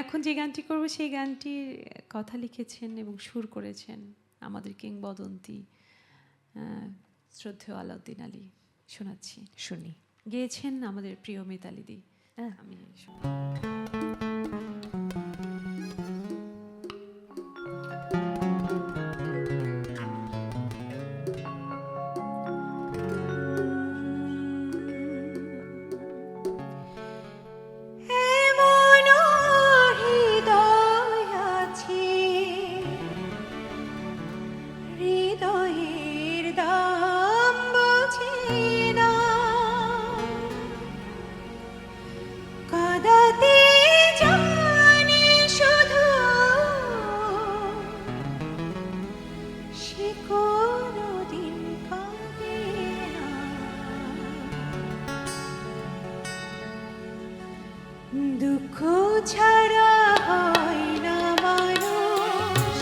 এখন যে গানটি করব সেই গানটির কথা লিখেছেন এবং সুর করেছেন আমাদের কিংবদন্তি শ্রদ্ধেয় আলাউদ্দিন আলী। শোনাচ্ছি, শুনি। গেয়েছেন আমাদের প্রিয় মিতালি দি। আমি দুঃখ ছাড়া হয় না মানুষ,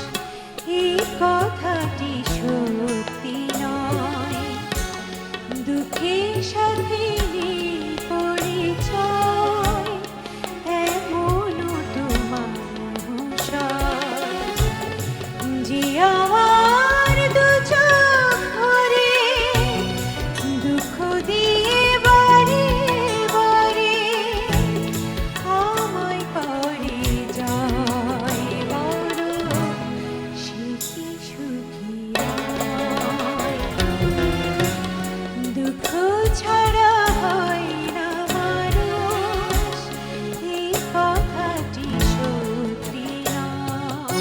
এই কথাটি সত্যি নয়। দুঃখের সাথে পরিচয় এমনও তো মানুষ যে আমার দু চোখ ভরে দুঃখ দিয়ে বাড়ি বাড়ি আমায় করে যায় বড়, সে কি সুখী নয়। দুঃখ ছাড়া হয় না মানুষ, এই কথাটি সত্যি নয়।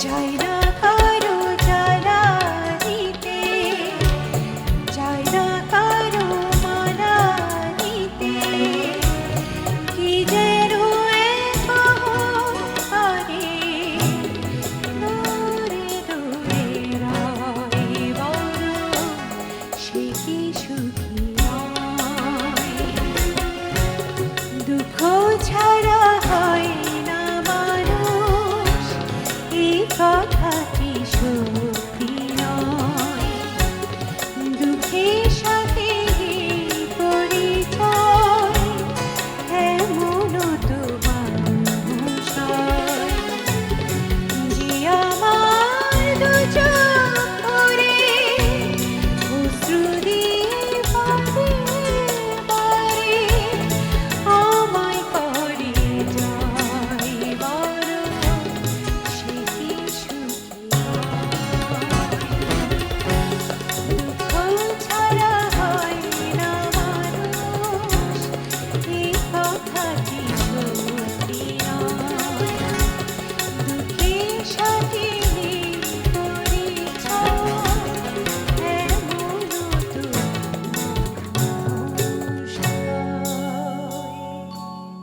জয়